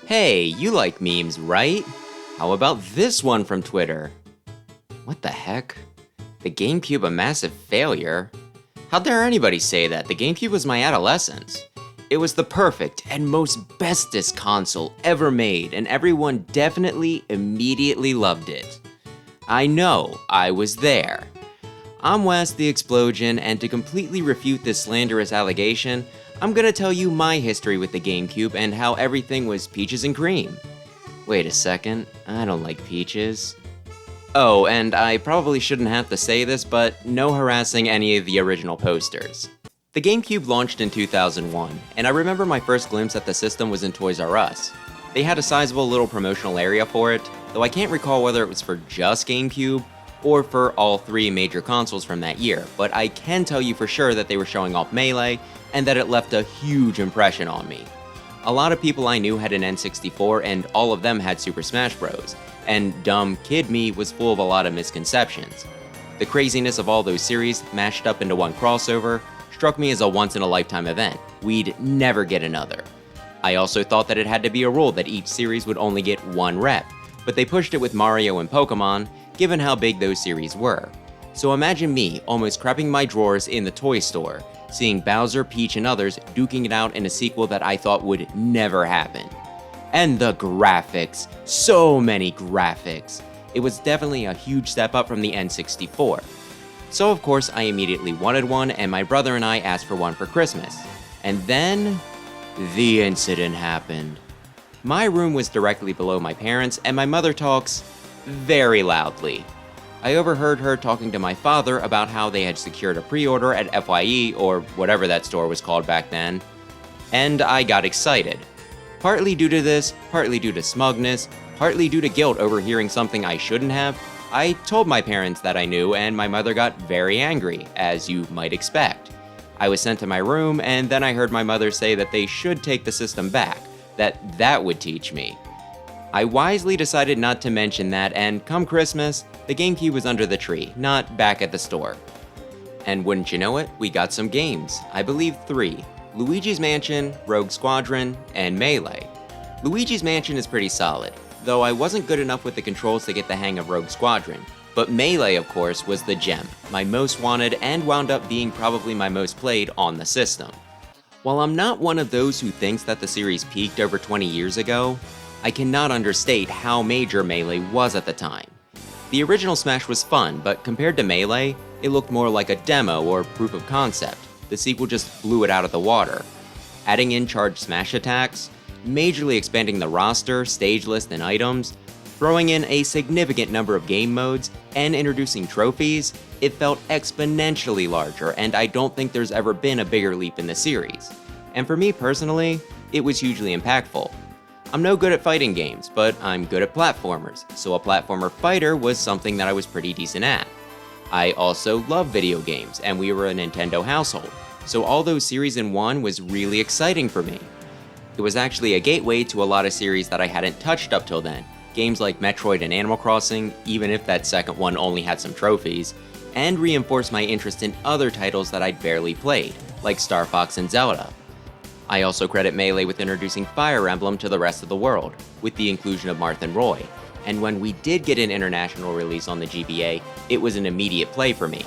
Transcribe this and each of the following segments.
Hey, you like memes, right? How about this one from Twitter? What the heck? The Gamecube a massive failure? How dare anybody say that? The Gamecube was my adolescence. It was the perfect and most bestest console ever made, and everyone definitely immediately loved it. I know, I was there. I'm Wes the Explosion, and to completely refute this slanderous allegation, I'm gonna tell you my history with the GameCube and how everything was peaches and cream. Wait a second, I don't like peaches. Oh, and I probably shouldn't have to say this, but no harassing any of the original posters. The GameCube launched in 2001, and I remember my first glimpse at the system was in Toys R Us. They had a sizable little promotional area for it, though I can't recall whether it was for just GameCube or for all three major consoles from that year, but I can tell you for sure that they were showing off Melee, and that it left a huge impression on me. A lot of people I knew had an N64, and all of them had Super Smash Bros., and dumb kid me was full of a lot of misconceptions. The craziness of all those series mashed up into one crossover struck me as a once-in-a-lifetime event. We'd never get another. I also thought that it had to be a rule that each series would only get one rep, but they pushed it with Mario and Pokemon, given how big those series were. So imagine me almost crapping my drawers in the toy store, seeing Bowser, Peach, and others duking it out in a sequel that I thought would never happen. And the graphics, so many graphics. It was definitely a huge step up from the N64. So of course I immediately wanted one, and my brother and I asked for one for Christmas. And then, the incident happened. My room was directly below my parents', and my mother talks very loudly. I overheard her talking to my father about how they had secured a pre-order at FYE, or whatever that store was called back then, and I got excited. Partly due to this, partly due to smugness, partly due to guilt over hearing something I shouldn't have, I told my parents that I knew, and my mother got very angry, as you might expect. I was sent to my room, and then I heard my mother say that they should take the system back, that would teach me. I wisely decided not to mention that, and come Christmas, the GameCube was under the tree, not back at the store. And wouldn't you know it, we got some games, I believe 3. Luigi's Mansion, Rogue Squadron, and Melee. Luigi's Mansion is pretty solid, though I wasn't good enough with the controls to get the hang of Rogue Squadron. But Melee, of course, was the gem, my most wanted, and wound up being probably my most played on the system. While I'm not one of those who thinks that the series peaked over 20 years ago, I cannot understate how major Melee was at the time. The original Smash was fun, but compared to Melee, it looked more like a demo or proof of concept. The sequel just blew it out of the water. Adding in charged Smash attacks, majorly expanding the roster, stage list, and items, throwing in a significant number of game modes, and introducing trophies, it felt exponentially larger, and I don't think there's ever been a bigger leap in the series. And for me personally, it was hugely impactful. I'm no good at fighting games, but I'm good at platformers, so a platformer fighter was something that I was pretty decent at. I also love video games, and we were a Nintendo household, so all those series in one was really exciting for me. It was actually a gateway to a lot of series that I hadn't touched up till then, games like Metroid and Animal Crossing, even if that second one only had some trophies, and reinforced my interest in other titles that I'd barely played, like Star Fox and Zelda. I also credit Melee with introducing Fire Emblem to the rest of the world, with the inclusion of Marth and Roy, and when we did get an international release on the GBA, it was an immediate play for me.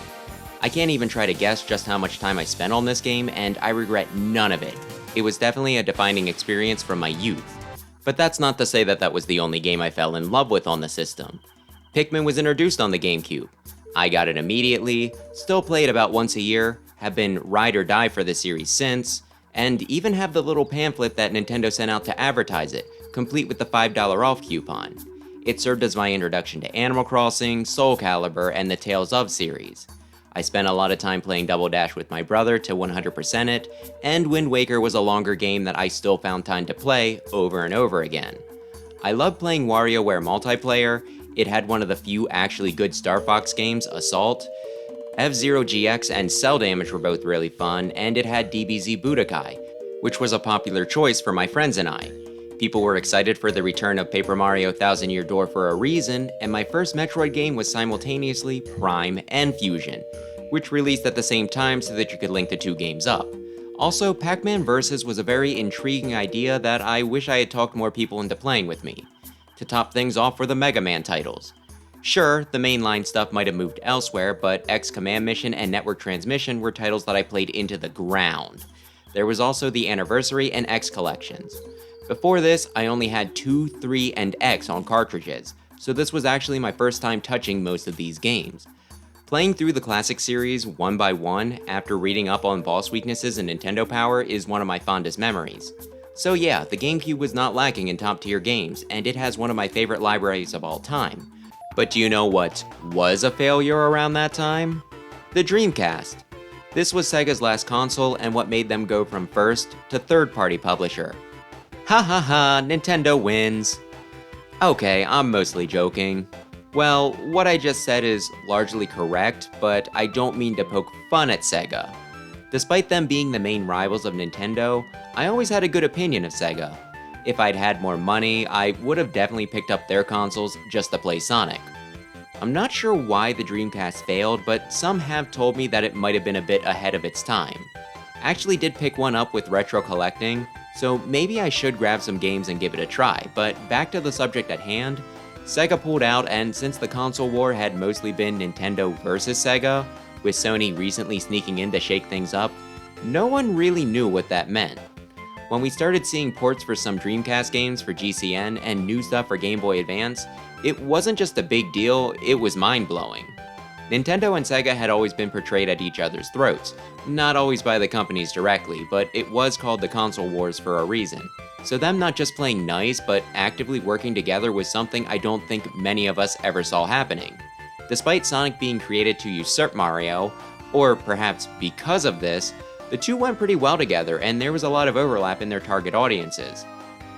I can't even try to guess just how much time I spent on this game, and I regret none of it. It was definitely a defining experience from my youth. But that's not to say that that was the only game I fell in love with on the system. Pikmin was introduced on the GameCube. I got it immediately, still play it about once a year, have been ride or die for the series since, and even have the little pamphlet that Nintendo sent out to advertise it, complete with the $5 off coupon. It served as my introduction to Animal Crossing, Soul Calibur, and the Tales of series. I spent a lot of time playing Double Dash with my brother to 100% it, and Wind Waker was a longer game that I still found time to play over and over again. I loved playing WarioWare multiplayer. It had one of the few actually good Star Fox games, Assault. F-Zero GX and Cell Damage were both really fun, and it had DBZ Budokai, which was a popular choice for my friends and I. People were excited for the return of Paper Mario Thousand Year Door for a reason, and my first Metroid game was simultaneously Prime and Fusion, which released at the same time so that you could link the two games up. Also, Pac-Man Vs. was a very intriguing idea that I wish I had talked more people into playing with me. To top things off were the Mega Man titles. Sure, the mainline stuff might have moved elsewhere, but X Command Mission and Network Transmission were titles that I played into the ground. There was also the Anniversary and X collections. Before this, I only had 2, 3, and X on cartridges, so this was actually my first time touching most of these games. Playing through the classic series one by one after reading up on boss weaknesses and Nintendo power is one of my fondest memories. So yeah, the Gamecube was not lacking in top tier games, and it has one of my favorite libraries of all time. But do you know what was a failure around that time? The Dreamcast. This was Sega's last console and what made them go from first to third-party publisher. Ha ha ha, Nintendo wins. Okay, I'm mostly joking. Well, what I just said is largely correct, but I don't mean to poke fun at Sega. Despite them being the main rivals of Nintendo, I always had a good opinion of Sega. If I'd had more money, I would have definitely picked up their consoles just to play Sonic. I'm not sure why the Dreamcast failed, but some have told me that it might have been a bit ahead of its time. I actually did pick one up with retro collecting, so maybe I should grab some games and give it a try, but back to the subject at hand, Sega pulled out, and since the console war had mostly been Nintendo versus Sega, with Sony recently sneaking in to shake things up, no one really knew what that meant. When we started seeing ports for some Dreamcast games for GCN and new stuff for Game Boy Advance, it wasn't just a big deal, it was mind-blowing. Nintendo and Sega had always been portrayed at each other's throats, not always by the companies directly, but it was called the console wars for a reason. So them not just playing nice, but actively working together was something I don't think many of us ever saw happening. Despite Sonic being created to usurp Mario, or perhaps because of this, the two went pretty well together and there was a lot of overlap in their target audiences.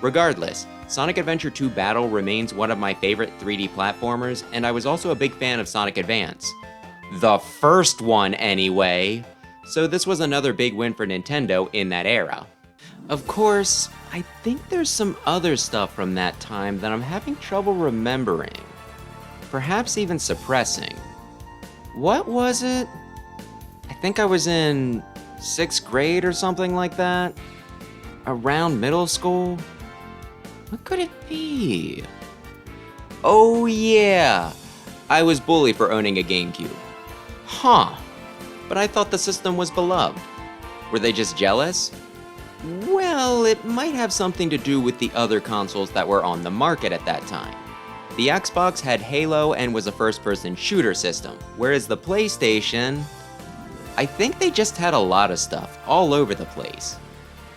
Regardless, Sonic Adventure 2 Battle remains one of my favorite 3D platformers, and I was also a big fan of Sonic Advance. The first one, anyway! So this was another big win for Nintendo in that era. Of course, I think there's some other stuff from that time that I'm having trouble remembering. Perhaps even suppressing. What was it? I think I was in 6th grade or something like that? Around middle school? What could it be? Oh yeah! I was bullied for owning a Gamecube. Huh. But I thought the system was beloved. Were they just jealous? Well, it might have something to do with the other consoles that were on the market at that time. The Xbox had Halo and was a first-person shooter system, whereas the PlayStation... I think they just had a lot of stuff, all over the place.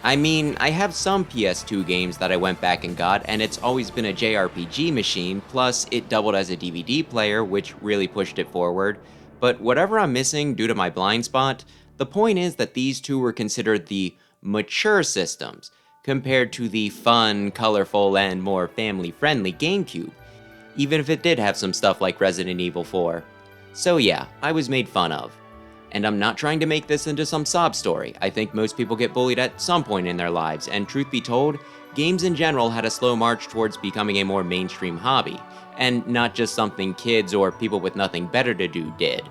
I mean, I have some PS2 games that I went back and got, and it's always been a JRPG machine, plus it doubled as a DVD player, which really pushed it forward. But whatever I'm missing due to my blind spot, the point is that these two were considered the mature systems, compared to the fun, colorful, and more family-friendly GameCube, even if it did have some stuff like Resident Evil 4. So yeah, I was made fun of. And I'm not trying to make this into some sob story. I think most people get bullied at some point in their lives, and truth be told, games in general had a slow march towards becoming a more mainstream hobby, and not just something kids or people with nothing better to do did.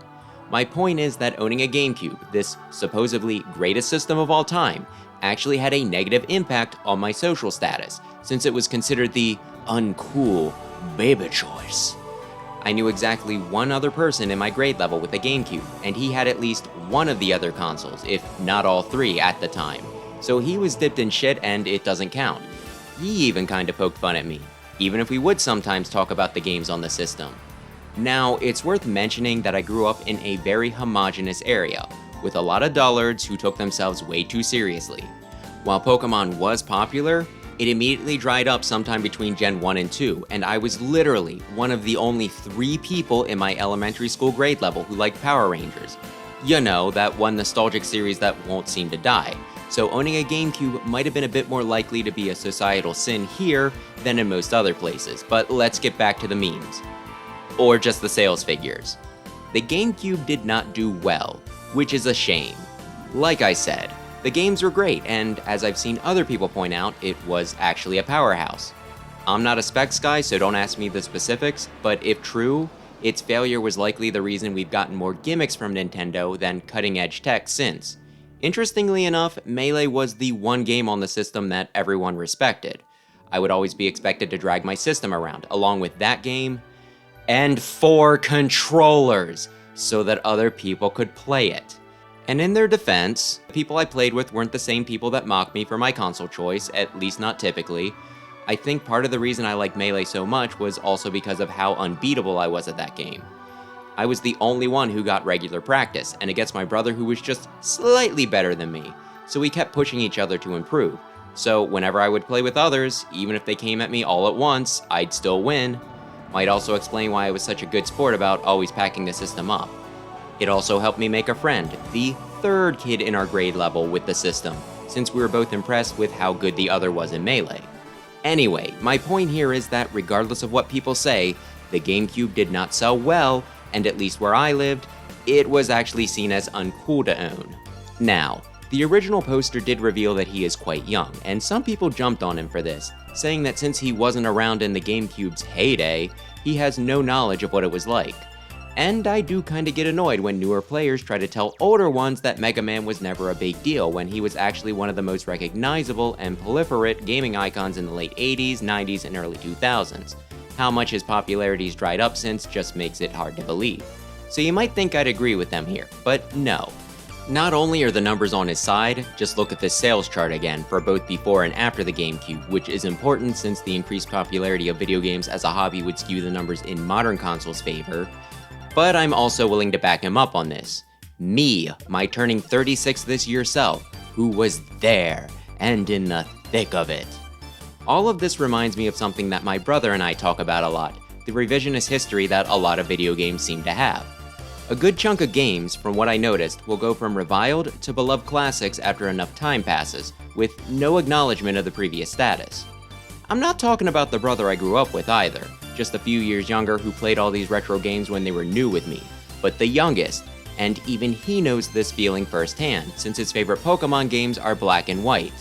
My point is that owning a GameCube, this supposedly greatest system of all time, actually had a negative impact on my social status, since it was considered the uncool baby choice. I knew exactly one other person in my grade level with a GameCube, and he had at least one of the other consoles, if not all three at the time. So he was dipped in shit and it doesn't count. He even kinda poked fun at me, even if we would sometimes talk about the games on the system. Now, it's worth mentioning that I grew up in a very homogenous area, with a lot of dullards who took themselves way too seriously. While Pokemon was popular, it immediately dried up sometime between Gen 1 and 2, and I was literally one of the only 3 people in my elementary school grade level who liked Power Rangers. You know, that one nostalgic series that won't seem to die. So owning a GameCube might have been a bit more likely to be a societal sin here than in most other places, but let's get back to the memes. Or just the sales figures. The GameCube did not do well, which is a shame. Like I said, the games were great, and as I've seen other people point out, it was actually a powerhouse. I'm not a specs guy, so don't ask me the specifics, but if true, its failure was likely the reason we've gotten more gimmicks from Nintendo than cutting-edge tech since. Interestingly enough, Melee was the one game on the system that everyone respected. I would always be expected to drag my system around, along with that game, and 4 controllers, so that other people could play it. And in their defense, the people I played with weren't the same people that mocked me for my console choice, at least not typically. I think part of the reason I liked Melee so much was also because of how unbeatable I was at that game. I was the only one who got regular practice, and against my brother who was just slightly better than me, so we kept pushing each other to improve. So whenever I would play with others, even if they came at me all at once, I'd still win. Might also explain why I was such a good sport about always packing the system up. It also helped me make a friend, the 3rd kid in our grade level with the system, since we were both impressed with how good the other was in Melee. Anyway, my point here is that regardless of what people say, the GameCube did not sell well, and at least where I lived, it was actually seen as uncool to own. Now, the original poster did reveal that he is quite young, and some people jumped on him for this, saying that since he wasn't around in the GameCube's heyday, he has no knowledge of what it was like. And I do kinda get annoyed when newer players try to tell older ones that Mega Man was never a big deal when he was actually one of the most recognizable and proliferate gaming icons in the late 80s, 90s, and early 2000s. How much his popularity's dried up since just makes it hard to believe. So you might think I'd agree with them here, but no. Not only are the numbers on his side, just look at the sales chart again for both before and after the GameCube, which is important since the increased popularity of video games as a hobby would skew the numbers in modern consoles' favor. But I'm also willing to back him up on this. Me, my turning 36 this year self, who was there and in the thick of it. All of this reminds me of something that my brother and I talk about a lot, the revisionist history that a lot of video games seem to have. A good chunk of games, from what I noticed, will go from reviled to beloved classics after enough time passes, with no acknowledgement of the previous status. I'm not talking about the brother I grew up with either, just a few years younger who played all these retro games when they were new with me, but the youngest, and even he knows this feeling firsthand, since his favorite Pokemon games are Black and White.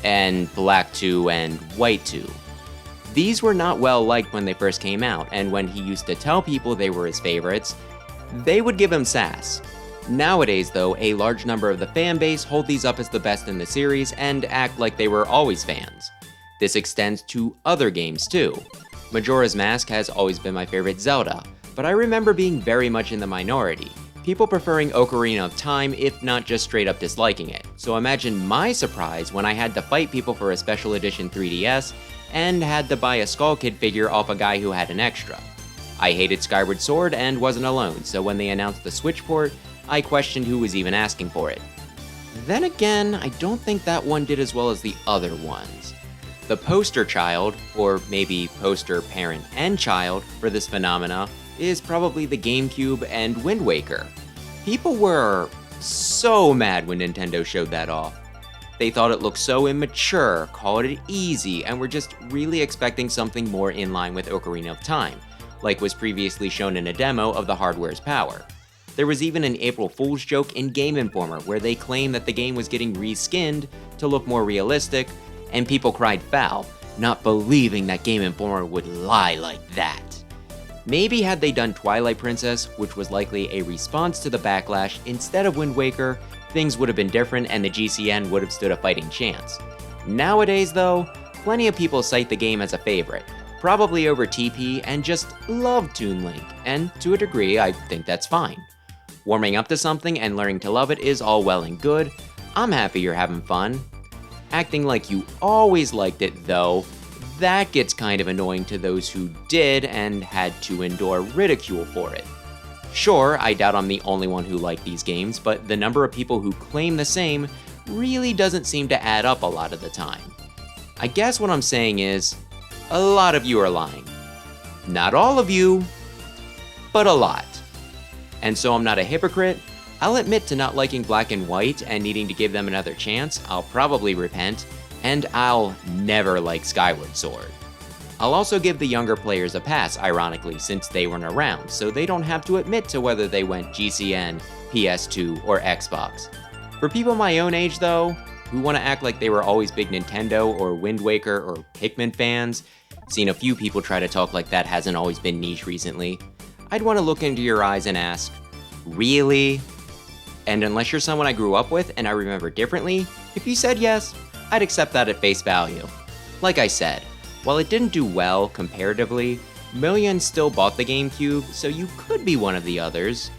And Black 2 and White 2. These were not well liked when they first came out, and when he used to tell people they were his favorites, they would give him sass. Nowadays though, a large number of the fan base hold these up as the best in the series and act like they were always fans. This extends to other games too. Majora's Mask has always been my favorite Zelda, but I remember being very much in the minority. People preferring Ocarina of Time, if not just straight up disliking it. So imagine my surprise when I had to fight people for a special edition 3DS and had to buy a Skull Kid figure off a guy who had an extra. I hated Skyward Sword and wasn't alone, so when they announced the Switch port, I questioned who was even asking for it. Then again, I don't think that one did as well as the other ones. The poster child, or maybe poster parent and child, for this phenomena is probably the GameCube and Wind Waker. People were so mad when Nintendo showed that off. They thought it looked so immature, called it easy, and were just really expecting something more in line with Ocarina of Time, like was previously shown in a demo of the hardware's power. There was even an April Fool's joke in Game Informer where they claimed that the game was getting reskinned to look more realistic, and people cried foul, not believing that Game Informer would lie like that. Maybe had they done Twilight Princess, which was likely a response to the backlash, instead of Wind Waker, things would have been different and the GCN would have stood a fighting chance. Nowadays though, plenty of people cite the game as a favorite, probably over TP, and just love Toon Link, and to a degree I think that's fine. Warming up to something and learning to love it is all well and good. I'm happy you're having fun. Acting like you always liked it though, that gets kind of annoying to those who did and had to endure ridicule for it. Sure, I doubt I'm the only one who liked these games, but the number of people who claim the same really doesn't seem to add up a lot of the time. I guess what I'm saying is, a lot of you are lying. Not all of you, but a lot. And so I'm not a hypocrite. I'll admit to not liking Black and White and needing to give them another chance. I'll probably repent, and I'll never like Skyward Sword. I'll also give the younger players a pass, ironically, since they weren't around, so they don't have to admit to whether they went GCN, PS2, or Xbox. For people my own age though, who want to act like they were always big Nintendo or Wind Waker or Pikmin fans, seen a few people try to talk like that hasn't always been niche recently, I'd want to look into your eyes and ask, really? And unless you're someone I grew up with and I remember differently, if you said yes, I'd accept that at face value. Like I said, while it didn't do well comparatively, millions still bought the GameCube, so you could be one of the others.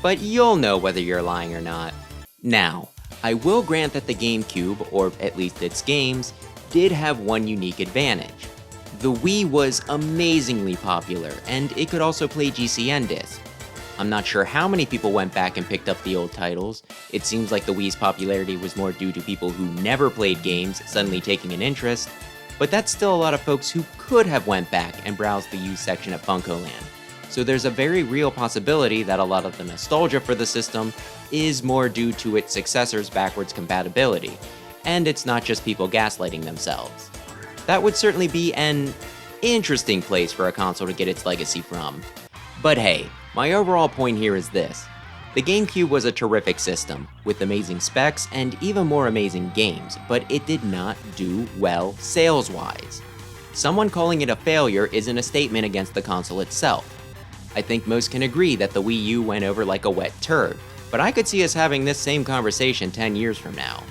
But you'll know whether you're lying or not. Now, I will grant that the GameCube, or at least its games, did have one unique advantage. The Wii was amazingly popular, and it could also play GCN discs. I'm not sure how many people went back and picked up the old titles. It seems like the Wii's popularity was more due to people who never played games suddenly taking an interest, but that's still a lot of folks who could have went back and browsed the used section at FuncoLand. So there's a very real possibility that a lot of the nostalgia for the system is more due to its successor's backwards compatibility, and it's not just people gaslighting themselves. That would certainly be an interesting place for a console to get its legacy from. But hey, my overall point here is this. The GameCube was a terrific system, with amazing specs and even more amazing games, but it did not do well sales-wise. Someone calling it a failure isn't a statement against the console itself. I think most can agree that the Wii U went over like a wet turd, but I could see us having this same conversation 10 years from now.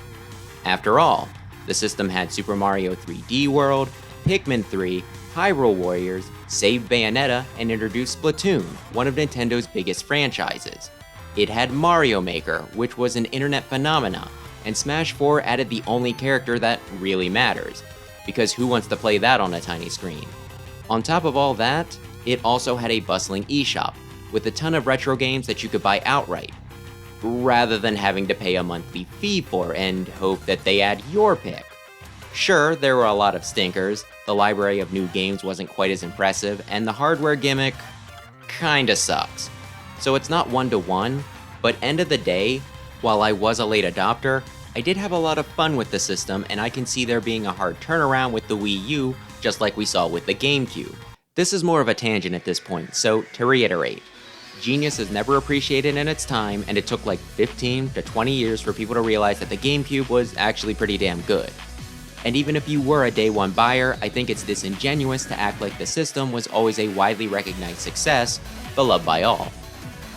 After all, the system had Super Mario 3D World, Pikmin 3, Hyrule Warriors, saved Bayonetta, and introduced Splatoon, one of Nintendo's biggest franchises. It had Mario Maker, which was an internet phenomenon, and Smash 4 added the only character that really matters, because who wants to play that on a tiny screen? On top of all that, it also had a bustling eShop, with a ton of retro games that you could buy outright, rather than having to pay a monthly fee for and hope that they add your pick. Sure, there were a lot of stinkers, the library of new games wasn't quite as impressive, and the hardware gimmick kinda sucks. So it's not one-to-one, but end of the day, while I was a late adopter, I did have a lot of fun with the system, and I can see there being a hard turnaround with the Wii U, just like we saw with the GameCube. This is more of a tangent at this point, so to reiterate, genius is never appreciated in its time, and it took like 15 to 20 years for people to realize that the GameCube was actually pretty damn good. And even if you were a day one buyer, I think it's disingenuous to act like the system was always a widely recognized success, beloved by all.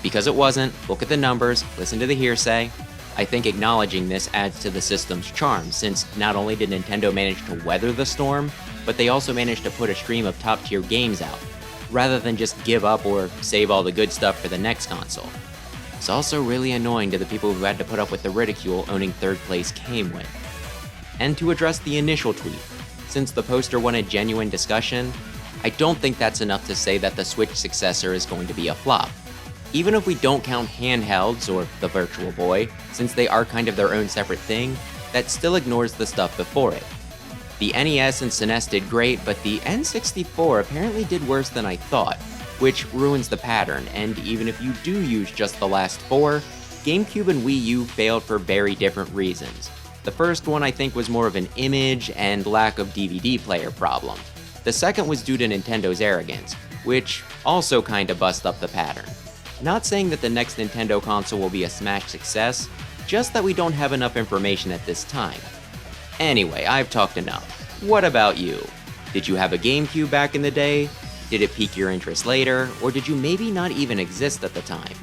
Because it wasn't, look at the numbers, listen to the hearsay. I think acknowledging this adds to the system's charm, since not only did Nintendo manage to weather the storm, but they also managed to put a stream of top-tier games out, rather than just give up or save all the good stuff for the next console. It's also really annoying to the people who had to put up with the ridicule owning third place came with. And to address the initial tweet, since the poster wanted genuine discussion, I don't think that's enough to say that the Switch successor is going to be a flop. Even if we don't count handhelds or the Virtual Boy, since they are kind of their own separate thing, that still ignores the stuff before it. The NES and SNES did great, but the N64 apparently did worse than I thought, which ruins the pattern, and even if you do use just the last four, GameCube and Wii U failed for very different reasons. The first one I think was more of an image and lack of DVD player problem. The second was due to Nintendo's arrogance, which also kinda bust up the pattern. Not saying that the next Nintendo console will be a smash success, just that we don't have enough information at this time. Anyway, I've talked enough. What about you? Did you have a GameCube back in the day? Did it pique your interest later? Or did you maybe not even exist at the time?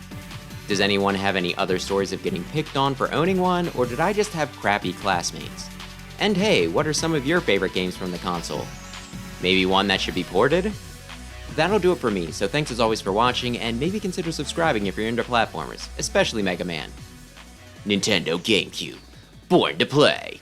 Does anyone have any other stories of getting picked on for owning one, or did I just have crappy classmates? And hey, what are some of your favorite games from the console? Maybe one that should be ported? That'll do it for me, so thanks as always for watching, and maybe consider subscribing if you're into platformers, especially Mega Man. Nintendo GameCube, born to play!